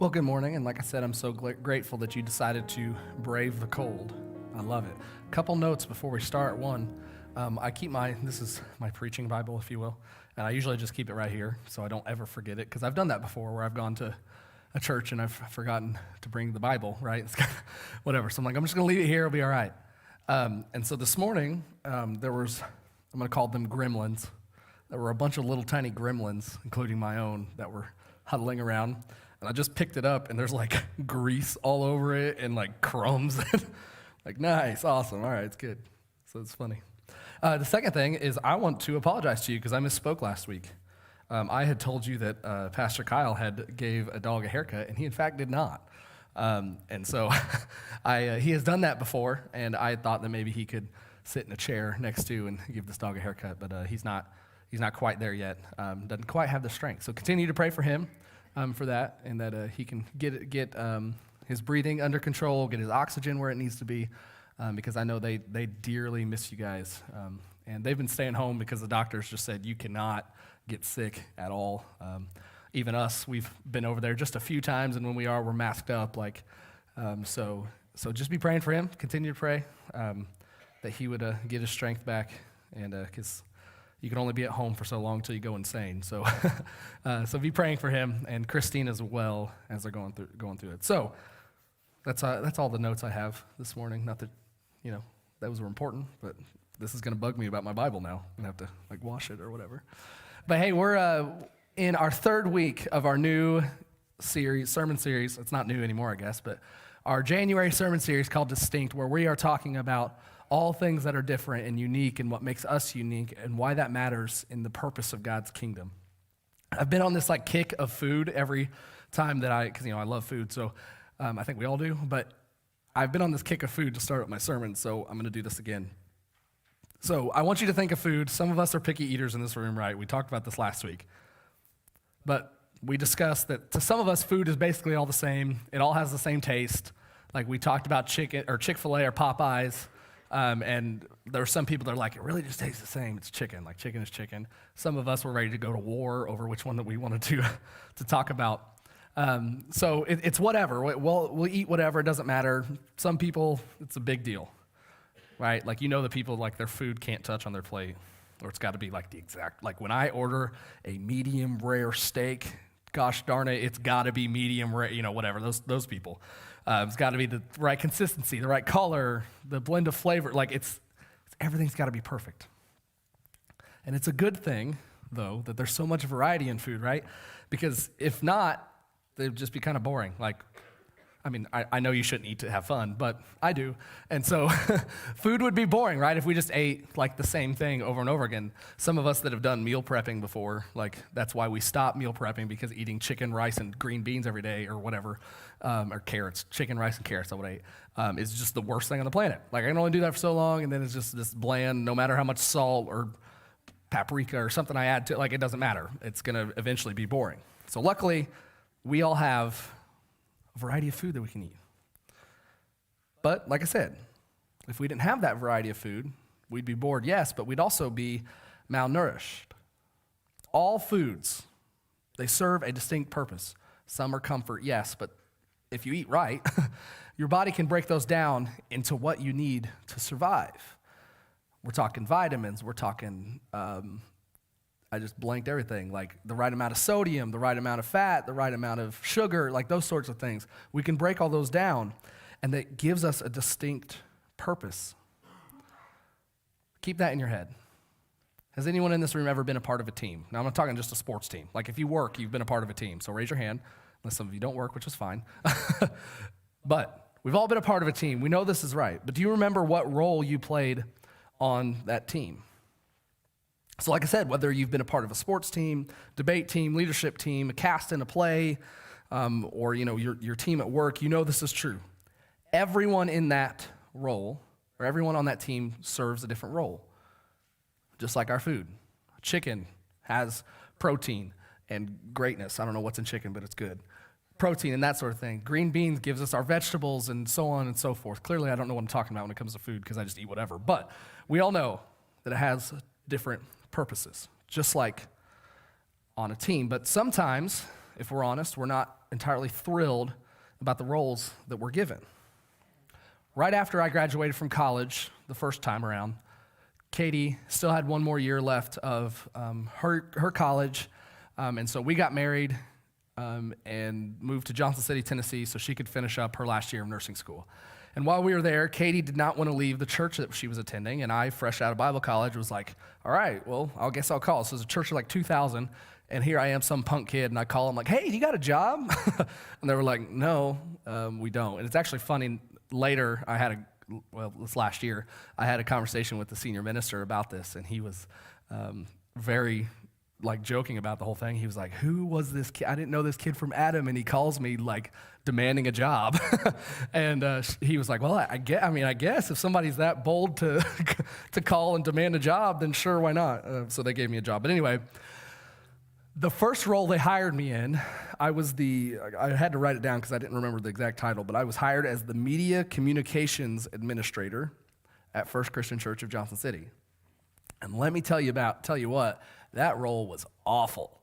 Well, good morning, and like I said, I'm so grateful that you decided to brave the cold. I love it. A couple notes before we start. One, this is my preaching Bible, if you will, and I usually just keep it right here so I don't ever forget it, because I've done that before where I've gone to a church and I've forgotten to bring the Bible, right? It's kind of whatever. So I'm like, I'm just going to leave it here. It'll be all right. And so this morning, I'm going to call them gremlins. There were a bunch of little tiny gremlins, including my own, that were huddling around. And I just picked it up, and there's like grease all over it and like crumbs. Like, nice, awesome, all right, it's good. So it's funny. The second thing is I want to apologize to you because I misspoke last week. I had told you that Pastor Kyle gave a dog a haircut, and he in fact did not. And so he has done that before, and I thought that maybe he could sit in a chair next to and give this dog a haircut, but he's not quite there yet. Doesn't quite have the strength. So continue to pray for him. For that, and that he can get his breathing under control, get his oxygen where it needs to be, because I know they dearly miss you guys. And they've been staying home because the doctors just said you cannot get sick at all. Even us, we've been over there just a few times, and when we are, we're masked up. So just be praying for him. Continue to pray that he would get his strength back, and because you can only be at home for so long until you go insane. So, so be praying for him and Christine as well as they're going through it. So that's all the notes I have this morning. Not that those were important, but this is going to bug me about my Bible now. I'm going to have to wash it or whatever. But hey, we're in our third week of our new sermon series. It's not new anymore, I guess, but our January sermon series called Distinct, where we are talking about all things that are different and unique and what makes us unique and why that matters in the purpose of God's kingdom. I've been on this kick of food every time that because I love food, so I think we all do, but I've been on this kick of food to start up my sermon, so I'm going to do this again. So I want you to think of food. Some of us are picky eaters in this room, right? We talked about this last week. But we discussed that to some of us, food is basically all the same. It all has the same taste. Like we talked about chicken or Chick-fil-A or Popeyes. And there are some people that are like, it really just tastes the same. It's chicken. Like chicken is chicken. Some of us were ready to go to war over which one that we wanted to talk about. So it's whatever. We'll eat whatever. It doesn't matter. Some people, it's a big deal, right? Like the people their food can't touch on their plate, or it's got to be the exact. Like when I order a medium rare steak, gosh darn it, it's got to be medium rare. Whatever those people. It's got to be the right consistency, the right color, the blend of flavor. Everything's got to be perfect. And it's a good thing, though, that there's so much variety in food, right? Because if not, they'd just be kind of boring. I know you shouldn't eat to have fun, but I do. And so food would be boring, right, if we just ate the same thing over and over again. Some of us that have done meal prepping before, that's why we stopped meal prepping, because eating chicken, rice, and green beans every day or whatever, or carrots, chicken, rice, and carrots, I would eat, is just the worst thing on the planet. I can only do that for so long, and then it's just this bland, no matter how much salt or paprika or something I add to it, it doesn't matter. It's going to eventually be boring. So luckily, we all have variety of food that we can eat. But like I said, if we didn't have that variety of food, we'd be bored, yes, but we'd also be malnourished. All foods, they serve a distinct purpose. Some are comfort, yes, but if you eat right, your body can break those down into what you need to survive. We're talking vitamins, we're talking I just blanked everything, the right amount of sodium, the right amount of fat, the right amount of sugar, those sorts of things. We can break all those down, and that gives us a distinct purpose. Keep that in your head. Has anyone in this room ever been a part of a team? Now, I'm not talking just a sports team. If you work, you've been a part of a team, so raise your hand, unless some of you don't work, which is fine. But we've all been a part of a team. We know this is right. But do you remember what role you played on that team? So like I said, whether you've been a part of a sports team, debate team, leadership team, a cast in a play, or your team at work, this is true. Everyone in that role, or everyone on that team, serves a different role. Just like our food. Chicken has protein and greatness. I don't know what's in chicken, but it's good. Protein and that sort of thing. Green beans gives us our vegetables and so on and so forth. Clearly, I don't know what I'm talking about when it comes to food because I just eat whatever. But we all know that it has different purposes, just like on a team. But sometimes, if we're honest, we're not entirely thrilled about the roles that we're given. Right after I graduated from college the first time around, Katie still had one more year left of her college, and so we got married and moved to Johnson City, Tennessee, so she could finish up her last year of nursing school. And while we were there, Katie did not want to leave the church that she was attending, and I, fresh out of Bible college, was like, all right, well, I guess I'll call. So it was a church of like 2,000, and here I am, some punk kid, and I call them like, hey, you got a job? And they were like, no, we don't. And it's actually funny, later this last year, I had a conversation with the senior minister about this, and he was very joking about the whole thing. He was like, who was this kid? I didn't know this kid from Adam, and he calls me demanding a job. And he was like, well, I guess if somebody's that bold to call and demand a job, then sure, why not? So they gave me a job. But anyway, the first role they hired me in, I had to write it down because I didn't remember the exact title, but I was hired as the Media Communications Administrator at First Christian Church of Johnson City. And let me tell you what, that role was awful.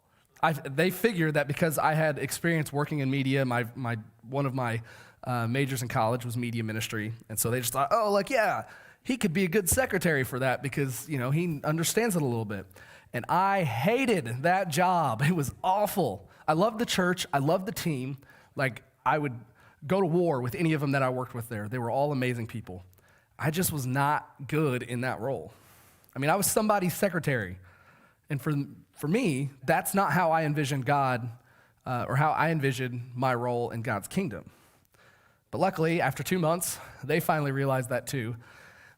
They figured that because I had experience working in media, one of my majors in college was media ministry, and so they just thought, he could be a good secretary for that because, he understands it a little bit. And I hated that job. It was awful. I loved the church. I loved the team. I would go to war with any of them that I worked with there. They were all amazing people. I just was not good in that role. I was somebody's secretary. And for me, that's not how I envisioned God or how I envisioned my role in God's kingdom. But luckily, after 2 months, they finally realized that too.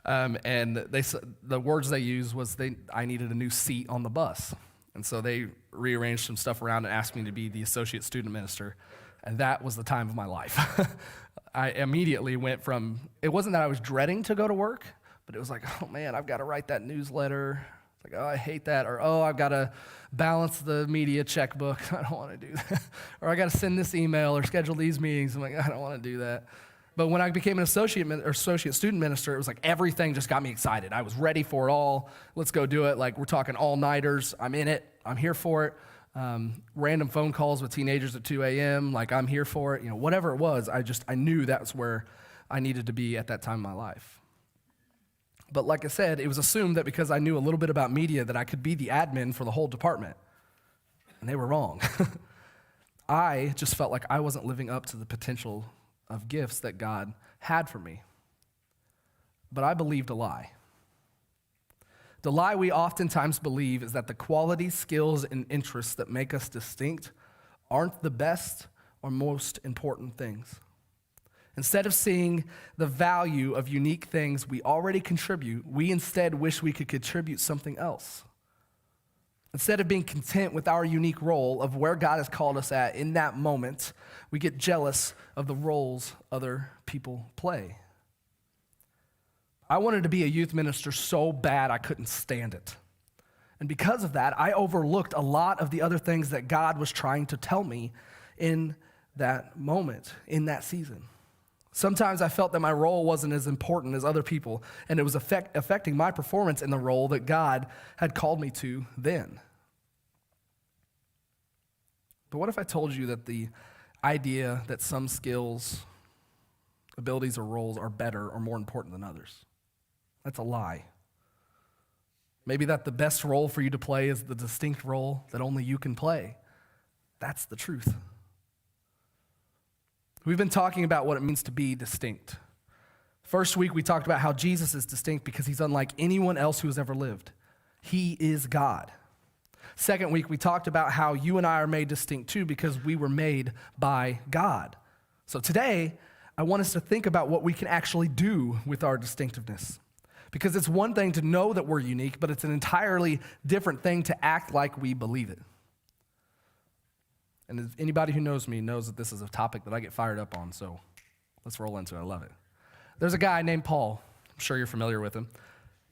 And the words they used was I needed a new seat on the bus. And so they rearranged some stuff around and asked me to be the associate student minister. And that was the time of my life. I immediately went from, it wasn't that I was dreading to go to work, but it was like, oh man, I've got to write that newsletter. It's like, oh, I hate that. Or, oh, I've got to balance the media checkbook. I don't want to do that. Or I got to send this email or schedule these meetings. I'm like, I don't want to do that. But when I became an associate student minister, it was like everything just got me excited. I was ready for it all. Let's go do it. We're talking all-nighters. I'm in it. I'm here for it. Random phone calls with teenagers at 2 a.m. I'm here for it. Whatever it was, I knew that's where I needed to be at that time in my life. But like I said, it was assumed that because I knew a little bit about media that I could be the admin for the whole department. And they were wrong. I just felt like I wasn't living up to the potential of gifts that God had for me. But I believed a lie. The lie we oftentimes believe is that the qualities, skills, and interests that make us distinct aren't the best or most important things. Instead of seeing the value of unique things we already contribute, we instead wish we could contribute something else. Instead of being content with our unique role of where God has called us at in that moment, we get jealous of the roles other people play. I wanted to be a youth minister so bad I couldn't stand it. And because of that, I overlooked a lot of the other things that God was trying to tell me in that moment, in that season. Sometimes I felt that my role wasn't as important as other people, and it was affecting my performance in the role that God had called me to then. But what if I told you that the idea that some skills, abilities, or roles are better or more important than others? That's a lie. Maybe that the best role for you to play is the distinct role that only you can play. That's the truth. We've been talking about what it means to be distinct. First week, we talked about how Jesus is distinct because he's unlike anyone else who has ever lived. He is God. Second week, we talked about how you and I are made distinct too because we were made by God. So today, I want us to think about what we can actually do with our distinctiveness. Because it's one thing to know that we're unique, but it's an entirely different thing to act like we believe it. And anybody who knows me knows that this is a topic that I get fired up on, so let's roll into it. I love it. There's a guy named Paul. I'm sure you're familiar with him.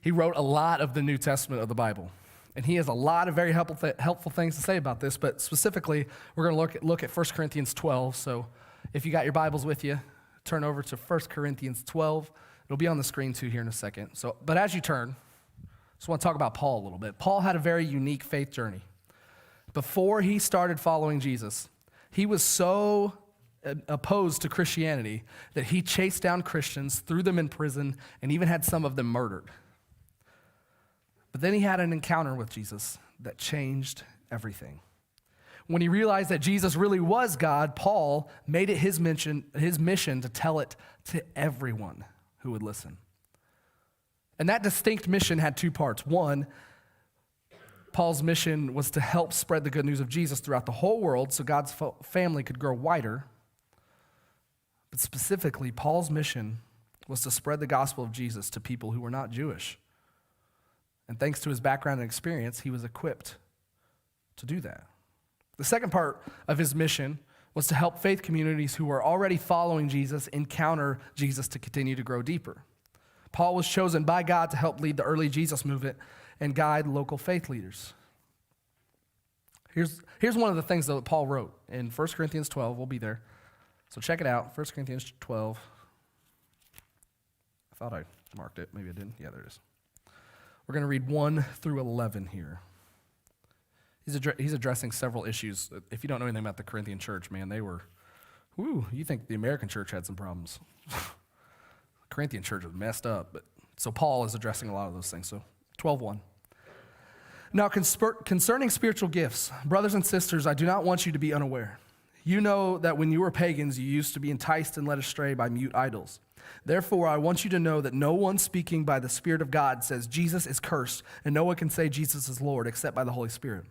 He wrote a lot of the New Testament of the Bible, and he has a lot of very helpful things to say about this, but specifically, we're going to look at 1 Corinthians 12. So if you got your Bibles with you, turn over to 1 Corinthians 12. It'll be on the screen too here in a second. But as you turn, I just want to talk about Paul a little bit. Paul had a very unique faith journey. Before he started following Jesus, He was so opposed to Christianity that he chased down Christians, threw them in prison, and even had some of them murdered. But then he had an encounter with Jesus that changed everything. When he realized that Jesus really was God, Paul made it his mission to tell it to everyone who would listen. And that distinct mission had two parts. One, Paul's mission was to help spread the good news of Jesus throughout the whole world so God's family could grow wider. But specifically, Paul's mission was to spread the gospel of Jesus to people who were not Jewish. And thanks to his background and experience, he was equipped to do that. The second part of his mission was to help faith communities who were already following Jesus encounter Jesus to continue to grow deeper. Paul was chosen by God to help lead the early Jesus movement and guide local faith leaders. Here's one of the things that Paul wrote in 1 Corinthians 12. We'll be there. So check it out, 1 Corinthians 12. I thought I marked it. Maybe I didn't. Yeah, there it is. We're going to read 1 through 11 here. He's addressing several issues. If you don't know anything about the Corinthian church, man, they were, you think the American church had some problems. The Corinthian church was messed up. So Paul is addressing a lot of those things. So 12:1. Now concerning spiritual gifts, brothers and sisters, I do not want you to be unaware. You know that when you were pagans, you used to be enticed and led astray by mute idols. Therefore, I want you to know that no one speaking by the Spirit of God says Jesus is cursed, and no one can say Jesus is Lord except by the Holy Spirit.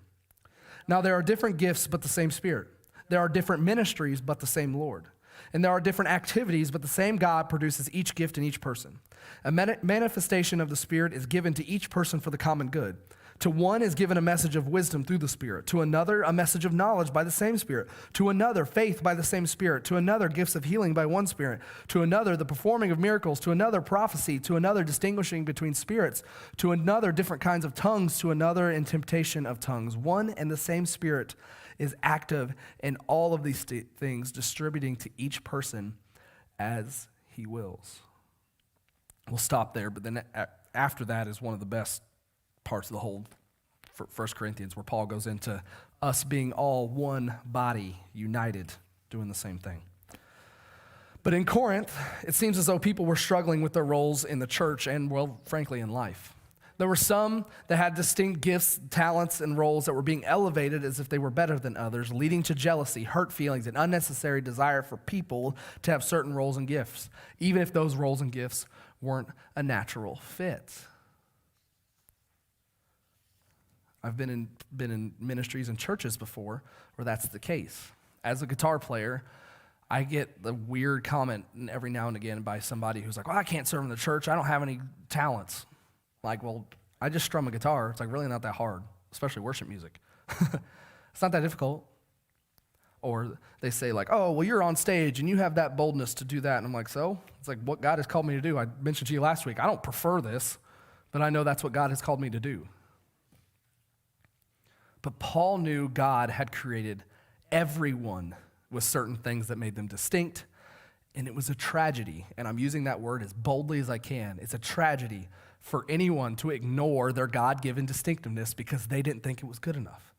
Now there are different gifts, but the same Spirit. There are different ministries, but the same Lord. And there are different activities, but the same God produces each gift in each person. A manifestation of the Spirit is given to each person for the common good. To one is given a message of wisdom through the Spirit. To another, a message of knowledge by the same Spirit. To another, faith by the same Spirit. To another, gifts of healing by one Spirit. To another, the performing of miracles. To another, prophecy. To another, distinguishing between spirits. To another, different kinds of tongues. To another, interpretation of tongues. One and the same Spirit is active in all of these things, distributing to each person as he wills. We'll stop there, but then after that is one of the best parts of the whole 1 Corinthians, where Paul goes into us being all one body, united, doing the same thing. But in Corinth, it seems as though people were struggling with their roles in the church and, well, frankly, in life. There were some that had distinct gifts, talents, and roles that were being elevated as if they were better than others, leading to jealousy, hurt feelings, and unnecessary desire for people to have certain roles and gifts, even if those roles and gifts weren't a natural fit. I've been in ministries and churches before where that's the case. As a guitar player, I get the weird comment every now and again by somebody who's like, well, I can't serve in the church. I don't have any talents. Like, well, I just strum a guitar. It's like really not that hard, especially worship music. It's not that difficult. Or they say like, oh, well, you're on stage and you have that boldness to do that. And I'm like, so? It's like what God has called me to do. I mentioned to you last week, I don't prefer this, but I know that's what God has called me to do. But Paul knew God had created everyone with certain things that made them distinct, and it was a tragedy, and I'm using that word as boldly as I can. It's a tragedy for anyone to ignore their God-given distinctiveness because they didn't think it was good enough.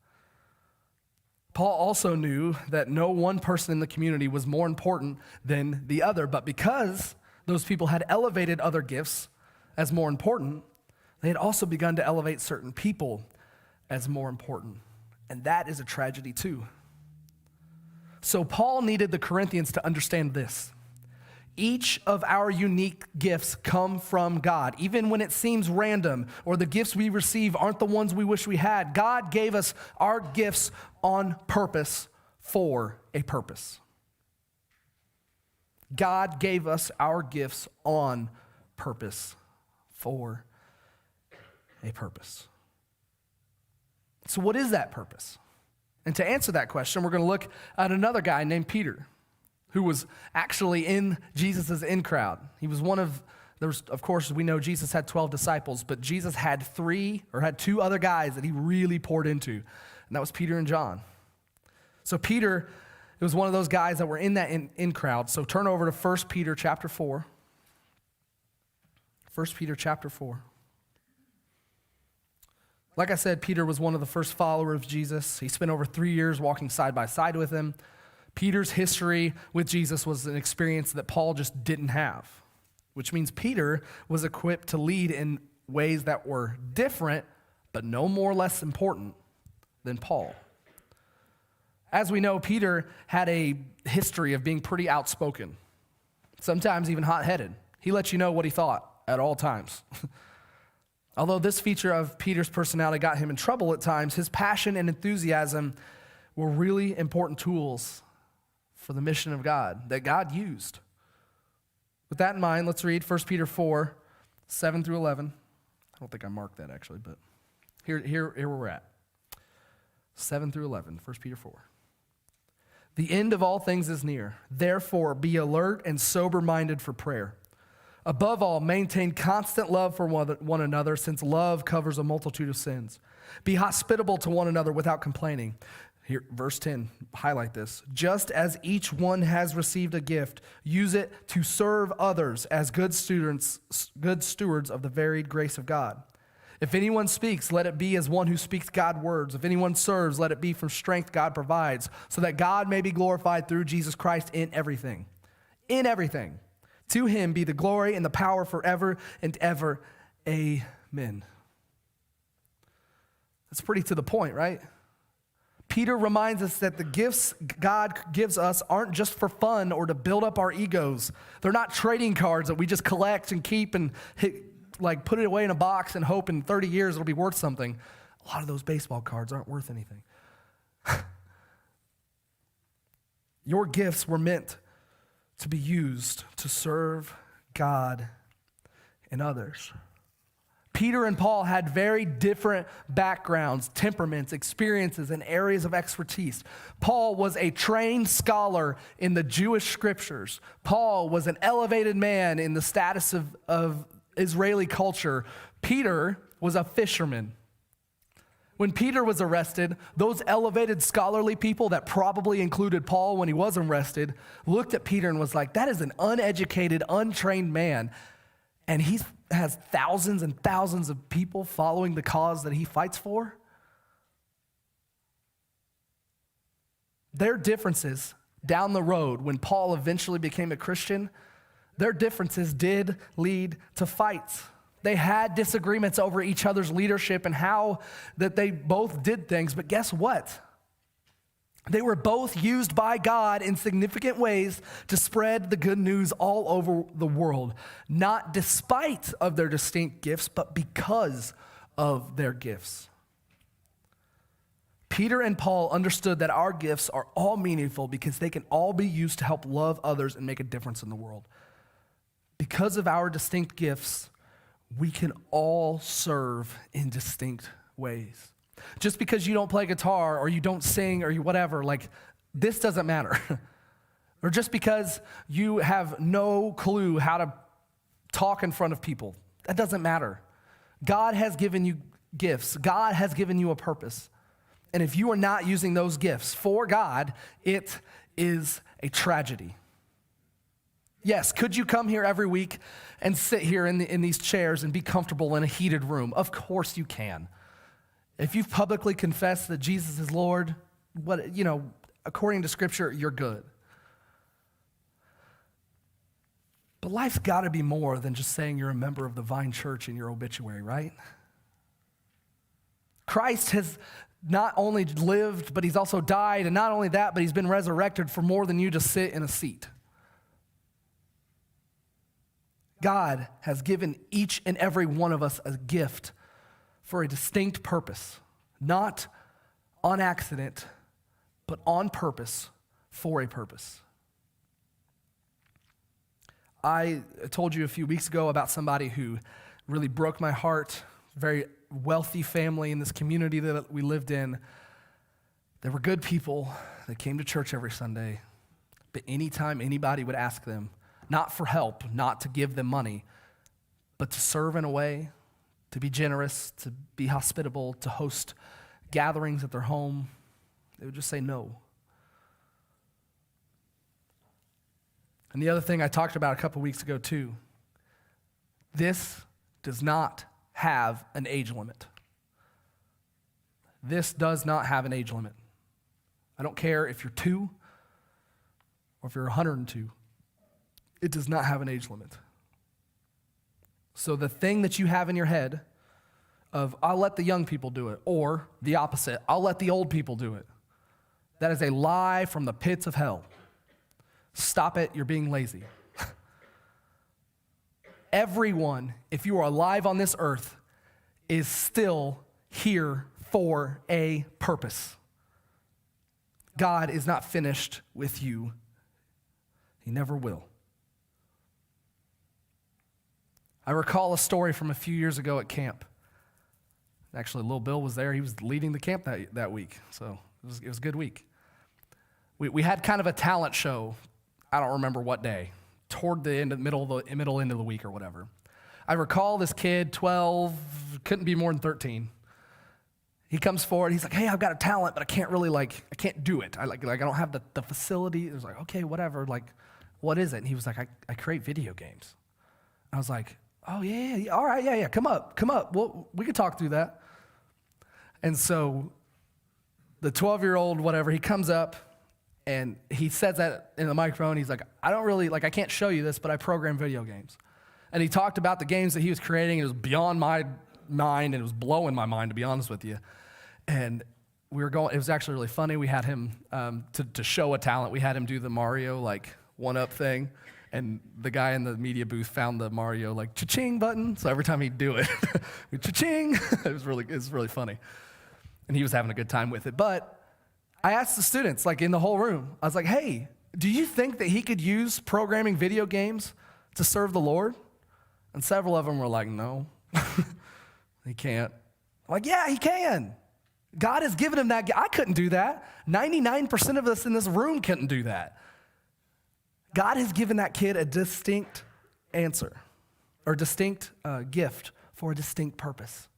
Paul also knew that no one person in the community was more important than the other, but because those people had elevated other gifts as more important, they had also begun to elevate certain people as more important. And that is a tragedy too. So Paul needed the Corinthians to understand this. Each of our unique gifts come from God. Even when it seems random or the gifts we receive aren't the ones we wish we had, God gave us our gifts on purpose for a purpose. God gave us our gifts on purpose for a purpose. So what is that purpose? And to answer that question, we're going to look at another guy named Peter, who was actually in Jesus' in crowd. He was of course, we know Jesus had 12 disciples, but Jesus had two other guys that he really poured into, and that was Peter and John. So Peter, it was one of those guys that were in that in crowd. So turn over to 1 Peter chapter 4. 1 Peter chapter 4. Like I said, Peter was one of the first followers of Jesus. He spent over 3 years walking side by side with him. Peter's history with Jesus was an experience that Paul just didn't have, which means Peter was equipped to lead in ways that were different, but no more or less important than Paul. As we know, Peter had a history of being pretty outspoken, sometimes even hot-headed. He let you know what he thought at all times. Although this feature of Peter's personality got him in trouble at times, his passion and enthusiasm were really important tools for the mission of God that God used. With that in mind, let's read 1 Peter 4, 7 through 11. I don't think I marked that actually, but here where we're at. 7 through 11, 1 Peter 4. The end of all things is near. Therefore, be alert and sober-minded for prayer. Above all, maintain constant love for one another, since love covers a multitude of sins. Be hospitable to one another without complaining. Here, verse 10, highlight this. Just as each one has received a gift, use it to serve others as good stewards of the varied grace of God. If anyone speaks, let it be as one who speaks God's words. If anyone serves, let it be from strength God provides, so that God may be glorified through Jesus Christ in everything. In everything. To him be the glory and the power forever and ever. Amen. That's pretty to the point, right? Peter reminds us that the gifts God gives us aren't just for fun or to build up our egos. They're not trading cards that we just collect and keep and put it away in a box and hope in 30 years it'll be worth something. A lot of those baseball cards aren't worth anything. Your gifts were meant to be used to serve God and others. Peter and Paul had very different backgrounds, temperaments, experiences, and areas of expertise. Paul was a trained scholar in the Jewish scriptures. Paul was an elevated man in the status of Israeli culture. Peter was a fisherman. When Peter was arrested, those elevated scholarly people that probably included Paul when he was arrested looked at Peter and was like, that is an uneducated, untrained man. And he has thousands and thousands of people following the cause that he fights for. Their differences down the road, when Paul eventually became a Christian, their differences did lead to fights. They had disagreements over each other's leadership and how that they both did things, but guess what? They were both used by God in significant ways to spread the good news all over the world, not despite of their distinct gifts, but because of their gifts. Peter and Paul understood that our gifts are all meaningful because they can all be used to help love others and make a difference in the world. Because of our distinct gifts, we can all serve in distinct ways. Just because you don't play guitar or you don't sing or you whatever, this doesn't matter. Or just because you have no clue how to talk in front of people, that doesn't matter. God has given you gifts. God has given you a purpose. And if you are not using those gifts for God, it is a tragedy. Yes, could you come here every week and sit here in these chairs and be comfortable in a heated room? Of course you can. If you've publicly confessed that Jesus is Lord, according to Scripture, you're good. But life's got to be more than just saying you're a member of the Vine Church in your obituary, right? Christ has not only lived, but he's also died, and not only that, but he's been resurrected for more than you to sit in a seat. God has given each and every one of us a gift for a distinct purpose, not on accident, but on purpose, for a purpose. I told you a few weeks ago about somebody who really broke my heart, very wealthy family in this community that we lived in. They were good people. They came to church every Sunday, but anytime anybody would ask them, not for help, not to give them money, but to serve in a way, to be generous, to be hospitable, to host gatherings at their home, they would just say no. And the other thing I talked about a couple weeks ago too, this does not have an age limit. This does not have an age limit. I don't care if you're 2, or if you're 102, it does not have an age limit. So the thing that you have in your head of, I'll let the young people do it, or the opposite, I'll let the old people do it, that is a lie from the pits of hell. Stop it, you're being lazy. Everyone, if you are alive on this earth, is still here for a purpose. God is not finished with you. He never will. I recall a story from a few years ago at camp. Actually, Lil Bill was there. He was leading the camp that week, so it was a good week. We had kind of a talent show. I don't remember what day, toward the middle end of the week or whatever. I recall this kid, 12, couldn't be more than 13. He comes forward. He's like, "Hey, I've got a talent, but I can't really I can't do it. I don't have the facility." It was like, "Okay, whatever. What is it?" And he was like, "I create video games." I was like, "Oh yeah, all right, yeah. Come up. Well, we could talk through that." And so the 12-year-old, whatever, he comes up and he says that in the microphone. He's like, "I don't really, I can't show you this, but I program video games." And he talked about the games that he was creating. It was beyond my mind, and it was blowing my mind, to be honest with you. And we were going, it was actually really funny. We had him, to show a talent, we had him do the Mario, one-up thing. And the guy in the media booth found the Mario, cha-ching button. So every time he'd do it, we'd cha-ching. It was really funny. And he was having a good time with it. But I asked the students, in the whole room, I was like, "Hey, do you think that he could use programming video games to serve the Lord?" And several of them were like, "No, he can't." I'm like, "Yeah, he can. God has given him that. I couldn't do that. 99% of us in this room couldn't do that. God has given that kid a distinct answer, or distinct gift for a distinct purpose.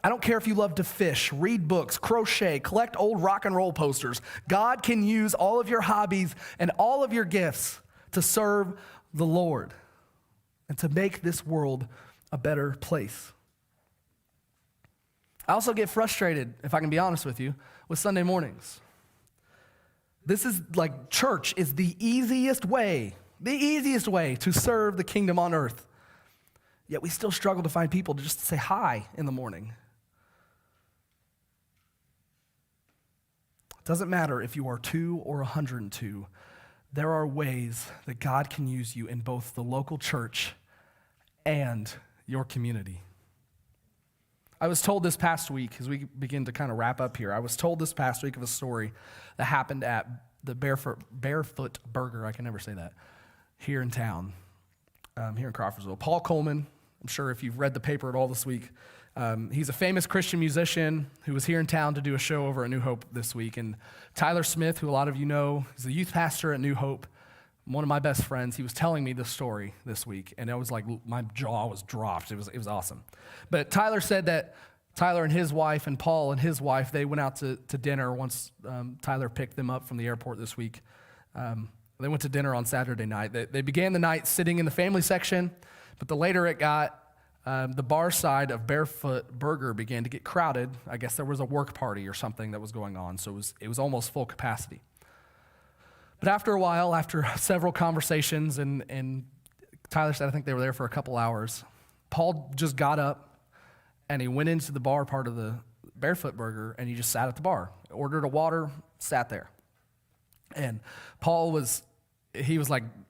I don't care if you love to fish, read books, crochet, collect old rock and roll posters. God can use all of your hobbies and all of your gifts to serve the Lord and to make this world a better place. I also get frustrated, if I can be honest with you, with Sunday mornings. This is church is the easiest way to serve the kingdom on earth. Yet we still struggle to find people to just say hi in the morning. It doesn't matter if you are 2 or 102. There are ways that God can use you in both the local church and your community. I was told this past week, as we begin to kind of wrap up here, I was told this past week of a story that happened at the Barefoot Burger, I can never say that, here in town, here in Crawfordsville. Paul Coleman, I'm sure if you've read the paper at all this week, he's a famous Christian musician who was here in town to do a show over at New Hope this week. And Tyler Smith, who a lot of you know, is the youth pastor at New Hope, one of my best friends. He was telling me this story this week, and it was like my jaw was dropped. It was awesome. But Tyler said that Tyler and his wife and Paul and his wife, they went out to dinner once Tyler picked them up from the airport this week. They went to dinner on Saturday night. They began the night sitting in the family section, but the later it got, the bar side of Barefoot Burger began to get crowded. I guess there was a work party or something that was going on, so it was almost full capacity. But after a while, after several conversations, and Tyler said I think they were there for a couple hours, Paul just got up and he went into the bar part of the Barefoot Burger and he just sat at the bar, ordered a water, sat there. And Paul was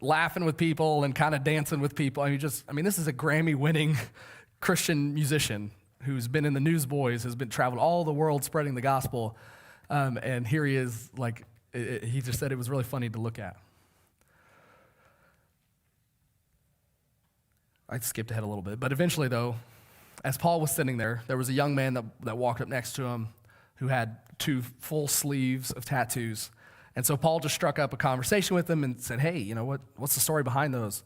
laughing with people and kind of dancing with people. This is a Grammy-winning Christian musician who's been in the Newsboys, has been traveled all the world spreading the gospel. And here he is, he just said it was really funny to look at. I skipped ahead a little bit, but eventually, though, as Paul was sitting there was a young man that walked up next to him who had 2 full sleeves of tattoos. And so Paul just struck up a conversation with him and said, "Hey, what's the story behind those?"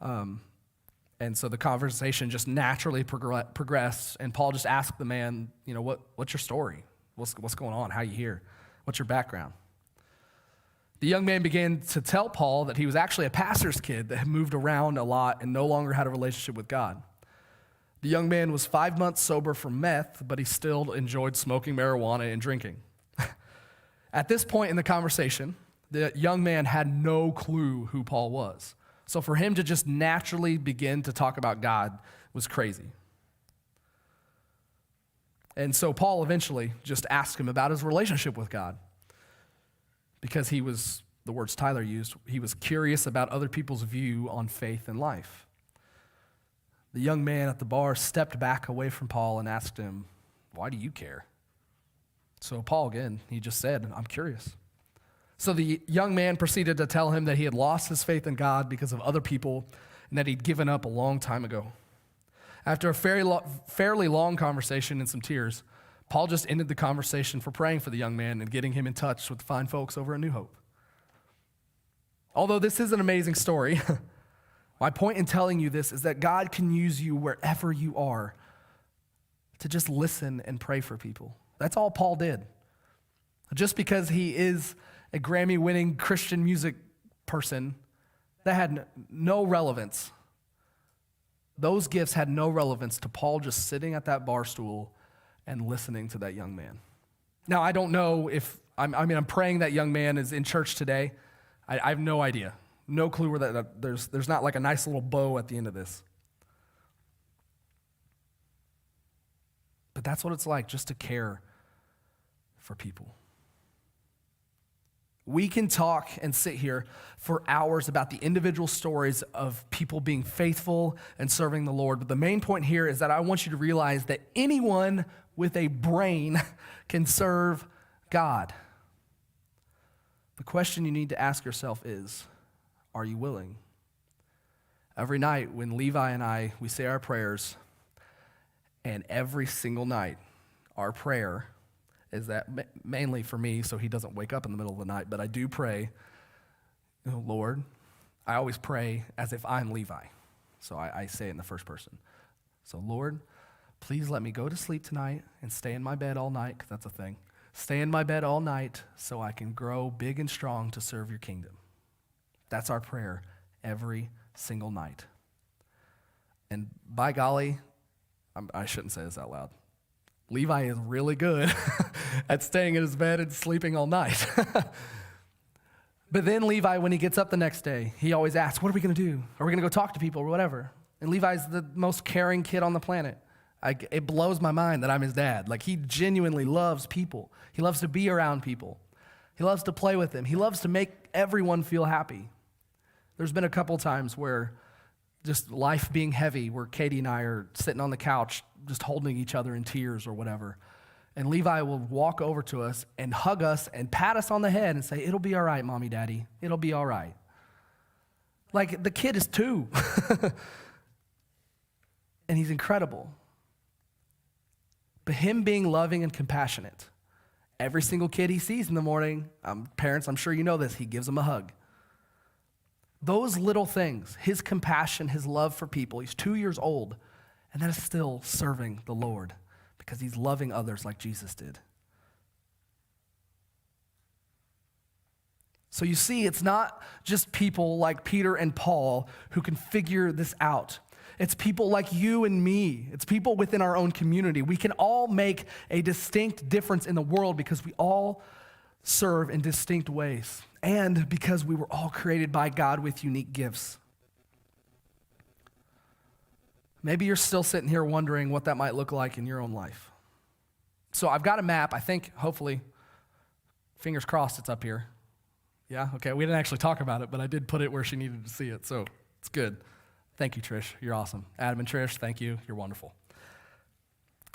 And so the conversation just naturally progressed, and Paul just asked the man, what's your story? What's going on? How you here? What's your background? The young man began to tell Paul that he was actually a pastor's kid that had moved around a lot and no longer had a relationship with God. The young man was 5 months sober from meth, but he still enjoyed smoking marijuana and drinking. At this point in the conversation, The young man had no clue who Paul was. So for him to just naturally begin to talk about God was crazy. And so Paul eventually just asked him about his relationship with God, because he was, the words Tyler used, he was curious about other people's view on faith and life. The young man at the bar stepped back away from Paul and asked him, "Why do you care?" So Paul, again, he just said, "I'm curious." So the young man proceeded to tell him that he had lost his faith in God because of other people and that he'd given up a long time ago. After a fairly long conversation and some tears, Paul just ended the conversation for praying for the young man and getting him in touch with the fine folks over at New Hope. Although this is an amazing story, my point in telling you this is that God can use you wherever you are to just listen and pray for people. That's all Paul did. Just because he is a Grammy-winning Christian music person, that had no relevance. Those gifts had no relevance to Paul just sitting at that bar stool and listening to that young man. Now, I don't know if, I'm praying that young man is in church today. I have no idea. No clue where that there's not like a nice little bow at the end of this. But that's what it's like just to care for people. We can talk and sit here for hours about the individual stories of people being faithful and serving the Lord. But the main point here is that I want you to realize that anyone with a brain can serve God. The question you need to ask yourself is, are you willing? Every night when Levi and I, we say our prayers, and every single night our prayer is that, mainly for me, so he doesn't wake up in the middle of the night, but I do pray, Lord, I always pray as if I'm Levi. So I say it in the first person. So Lord, please let me go to sleep tonight and stay in my bed all night, because that's a thing. Stay in my bed all night so I can grow big and strong to serve your kingdom. That's our prayer every single night. And by golly, I shouldn't say this out loud. Levi is really good at staying in his bed and sleeping all night. But then Levi, when he gets up the next day, he always asks, what are we going to do? Are we going to go talk to people or whatever? And Levi's the most caring kid on the planet. It blows my mind that I'm his dad. Like, he genuinely loves people. He loves to be around people. He loves to play with them. He loves to make everyone feel happy. There's been a couple times where just life being heavy, where Katie and I are sitting on the couch just holding each other in tears or whatever. And Levi will walk over to us and hug us and pat us on the head and say, "It'll be all right, Mommy, Daddy. It'll be all right." Like, the kid is 2. And he's incredible. But him being loving and compassionate, every single kid he sees in the morning, parents, I'm sure you know this, he gives them a hug. Those little things, his compassion, his love for people, he's 2 years old, and that is still serving the Lord because he's loving others like Jesus did. So you see, it's not just people like Peter and Paul who can figure this out. It's people like you and me. It's people within our own community. We can all make a distinct difference in the world because we all serve in distinct ways and because we were all created by God with unique gifts. Maybe you're still sitting here wondering what that might look like in your own life. So I've got a map. I think, hopefully, fingers crossed, it's up here. Yeah? Okay, we didn't actually talk about it, but I did put it where she needed to see it, so it's good. Thank you, Trish. You're awesome. Adam and Trish, thank you. You're wonderful.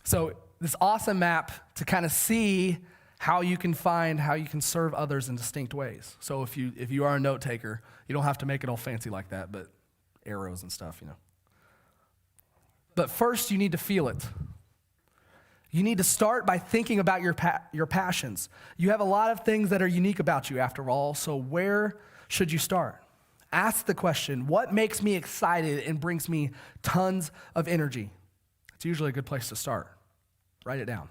So this awesome map to kind of see how you can serve others in distinct ways. So if you are a note taker, you don't have to make it all fancy like that, but arrows and stuff, But first, you need to feel it. You need to start by thinking about your passions. You have a lot of things that are unique about you, after all, so where should you start? Ask the question, what makes me excited and brings me tons of energy? It's usually a good place to start. Write it down.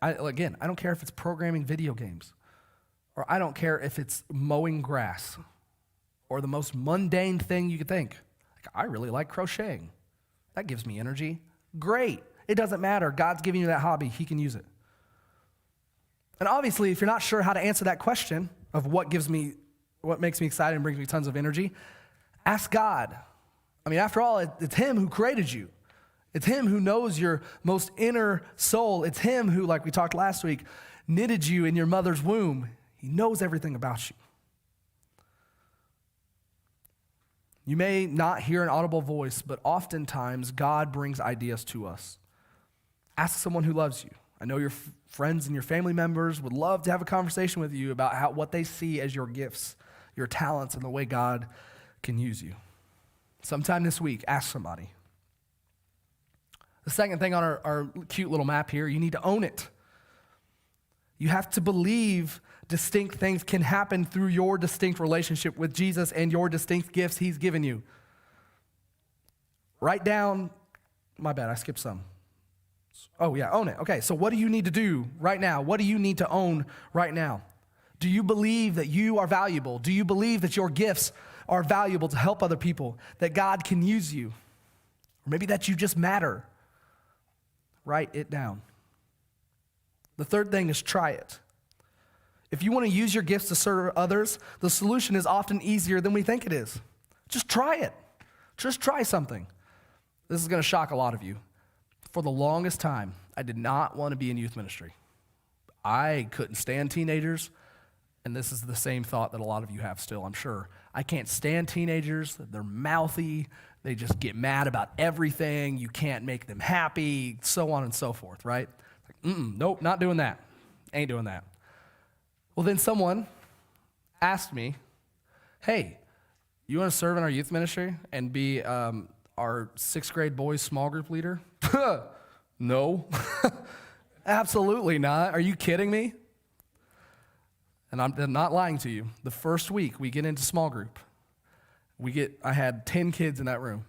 I don't care if it's programming video games, or I don't care if it's mowing grass, or the most mundane thing you could think. I really like crocheting. That gives me energy. Great. It doesn't matter. God's giving you that hobby. He can use it. And obviously, if you're not sure how to answer that question of what makes me excited and brings me tons of energy, ask God. I mean, after all, it's him who created you. It's him who knows your most inner soul. It's him who, like we talked last week, knitted you in your mother's womb. He knows everything about you. You may not hear an audible voice, but oftentimes God brings ideas to us. Ask someone who loves you. I know your friends and your family members would love to have a conversation with you about what they see as your gifts, your talents, and the way God can use you. Sometime this week, ask somebody. The second thing on our cute little map here, you need to own it. You have to believe distinct things can happen through your distinct relationship with Jesus and your distinct gifts he's given you. Write down, my bad, I skipped some. Oh yeah, own it. Okay, so what do you need to do right now? What do you need to own right now? Do you believe that you are valuable? Do you believe that your gifts are valuable to help other people, that God can use you? Or maybe that you just matter. Write it down. The third thing is try it. If you want to use your gifts to serve others, the solution is often easier than we think it is. Just try it. Just try something. This is going to shock a lot of you. For the longest time, I did not want to be in youth ministry. I couldn't stand teenagers, and this is the same thought that a lot of you have still, I'm sure. I can't stand teenagers. They're mouthy. They just get mad about everything. You can't make them happy, so on and so forth, right? Nope, not doing that. Ain't doing that. Well, then someone asked me, hey, you want to serve in our youth ministry and be our sixth grade boys small group leader? No, absolutely not. Are you kidding me? And I'm not lying to you. The first week we get into small group, I had 10 kids in that room.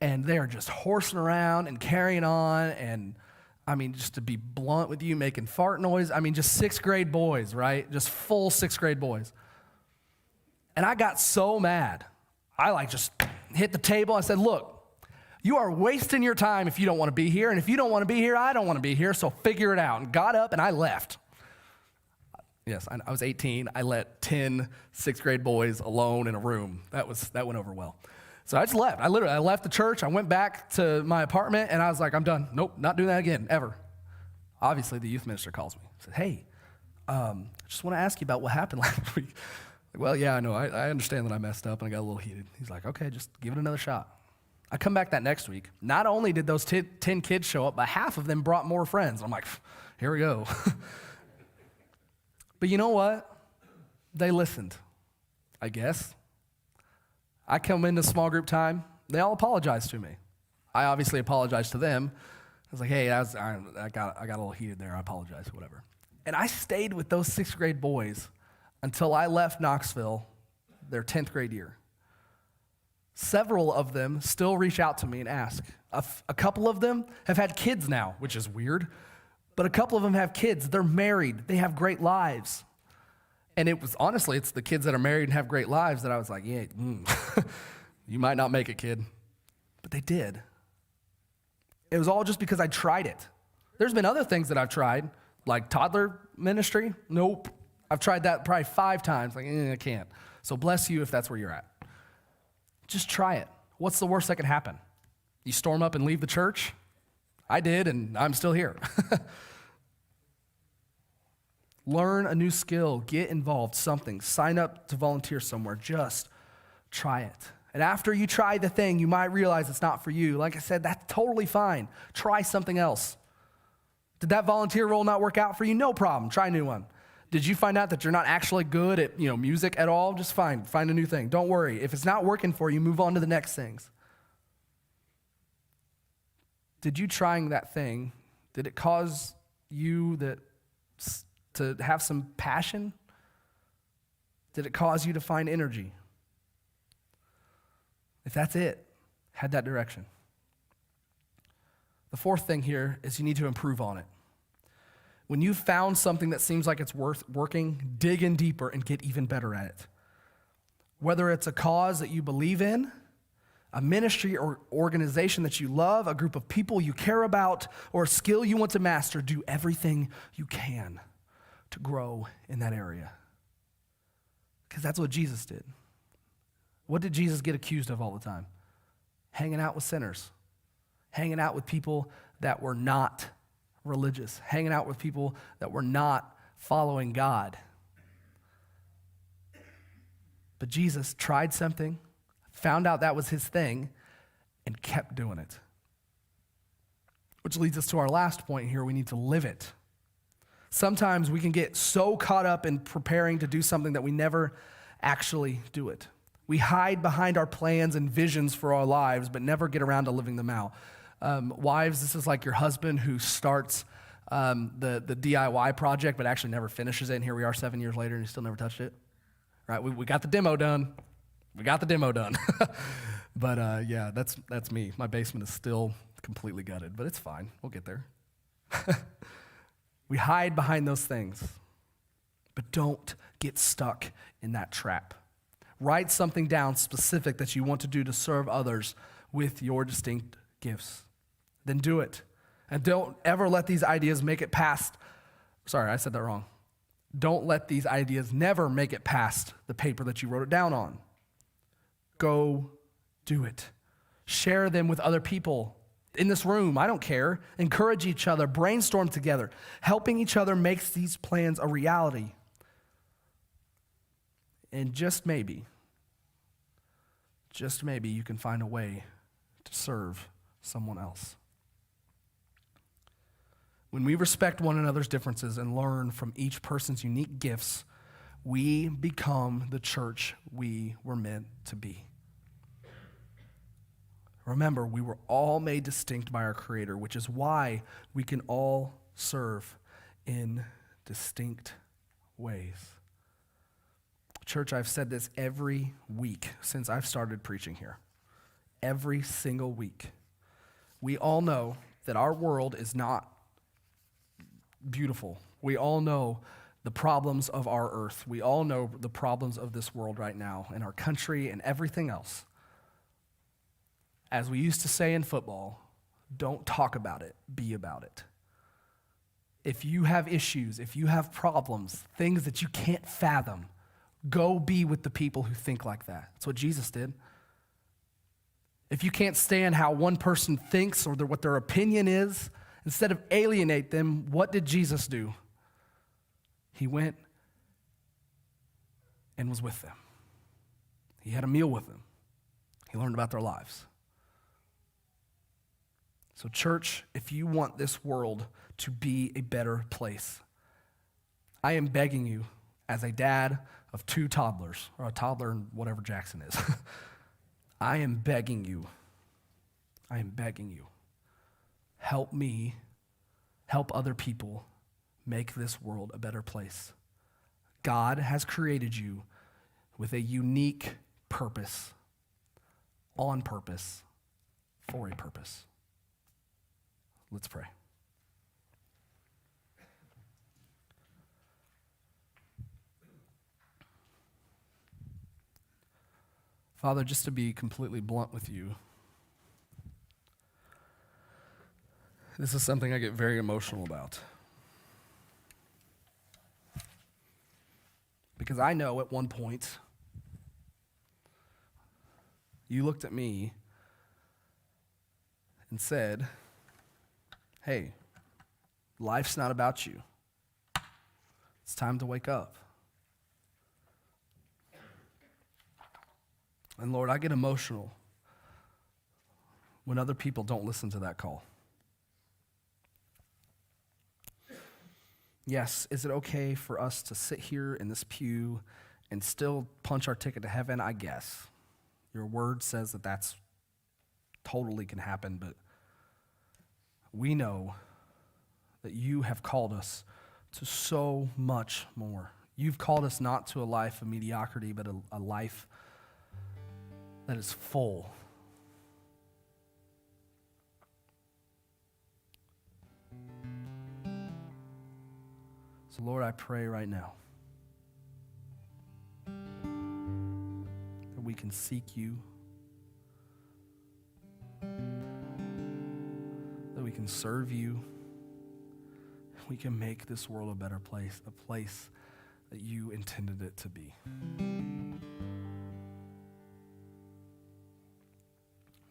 And they're just horsing around and carrying on, and I mean, just to be blunt with you, making fart noise. I mean, just sixth grade boys, right? Just full sixth grade boys. And I got so mad. I just hit the table. I said, look, you are wasting your time if you don't want to be here. And if you don't want to be here, I don't want to be here. So figure it out. And got up and I left. Yes, I was 18. I let 10 sixth grade boys alone in a room. That went over well. So I just left. I left the church. I went back to my apartment and I was like, I'm done. Nope, not doing that again, ever. Obviously, the youth minister calls me. He said, hey, I just want to ask you about what happened last week. Well, yeah, I know. I understand that I messed up and I got a little heated. He's like, okay, just give it another shot. I come back that next week. Not only did those 10 kids show up, but half of them brought more friends. I'm like, here we go. But you know what? They listened, I guess. I come into small group time. They all apologized to me. I obviously apologized to them. I was like, hey, I got a little heated there. I apologize, whatever. And I stayed with those sixth grade boys until I left Knoxville their 10th grade year. Several of them still reach out to me and ask. A couple of them have had kids now, which is weird, but a couple of them have kids. They're married. They have great lives. And it's the kids that are married and have great lives that I was like, yeah, you might not make it, kid. But they did. It was all just because I tried it. There's been other things that I've tried, like toddler ministry. Nope. I've tried that probably 5 times. Like, I can't. So bless you if that's where you're at. Just try it. What's the worst that can happen? You storm up and leave the church? I did, and I'm still here. Learn a new skill. Get involved, something. Sign up to volunteer somewhere. Just try it. And after you try the thing, you might realize it's not for you. Like I said, that's totally fine. Try something else. Did that volunteer role not work out for you? No problem. Try a new one. Did you find out that you're not actually good at music at all? Just find a new thing. Don't worry. If it's not working for you, move on to the next things. Did you trying that thing, did it cause you to have some passion? Did it cause you to find energy? If that's it, head that direction. The fourth thing here is you need to improve on it. When you've found something that seems like it's worth working, dig in deeper and get even better at it. Whether it's a cause that you believe in, a ministry or organization that you love, a group of people you care about, or a skill you want to master, do everything you can to grow in that area. Because that's what Jesus did. What did Jesus get accused of all the time? Hanging out with sinners, hanging out with people that were not religious, hanging out with people that were not following God. But Jesus tried something, found out that was his thing, and kept doing it. Which leads us to our last point here. We need to live it. Sometimes we can get so caught up in preparing to do something that we never actually do it. We hide behind our plans and visions for our lives, but never get around to living them out. Wives, this is like your husband who starts the DIY project, but actually never finishes it. And here we are 7 years later, and he still never touched it. Right? We got the demo done. But yeah, that's me. My basement is still completely gutted, but it's fine. We'll get there. We hide behind those things, but don't get stuck in that trap. Write something down specific that you want to do to serve others with your distinct gifts. Then do it. And don't ever let these ideas make it past, sorry, I said that wrong. Don't let these ideas never make it past the paper that you wrote it down on. Go do it. Share them with other people in this room. I don't care. Encourage each other. Brainstorm together. Helping each other makes these plans a reality. And just maybe you can find a way to serve someone else. When we respect one another's differences and learn from each person's unique gifts, we become the church we were meant to be. Remember, we were all made distinct by our Creator, which is why we can all serve in distinct ways. Church, I've said this every week since I've started preaching here. Every single week. We all know that our world is not beautiful. We all know the problems of our earth. We all know the problems of this world right now, in our country and everything else. As we used to say in football, don't talk about it, be about it. If you have issues, if you have problems, things that you can't fathom, go be with the people who think like that. That's what Jesus did. If you can't stand how one person thinks or what their opinion is, instead of alienate them, what did Jesus do? He went and was with them. He had a meal with them. He learned about their lives. So church, if you want this world to be a better place, I am begging you as a dad of 2 toddlers, or a toddler and whatever Jackson is, I am begging you, help me, help other people make this world a better place. God has created you with a unique purpose, on purpose, for a purpose. Let's pray. Father, just to be completely blunt with you, this is something I get very emotional about. Because I know at one point, you looked at me and said, hey, life's not about you. It's time to wake up. And Lord, I get emotional when other people don't listen to that call. Yes, is it okay for us to sit here in this pew and still punch our ticket to heaven? I guess. Your word says that that's totally can happen, but we know that you have called us to so much more. You've called us not to a life of mediocrity, but a life that is full. So Lord, I pray right now that we can seek you, we can serve you. We can make this world a better place, a place that you intended it to be.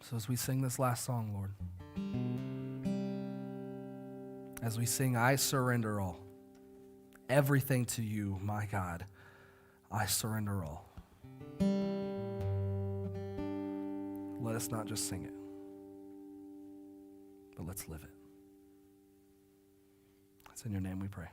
So as we sing this last song, Lord, as we sing, I surrender all, everything to you, my God, I surrender all. Let us not just sing it, but let's live it. It's in your name we pray.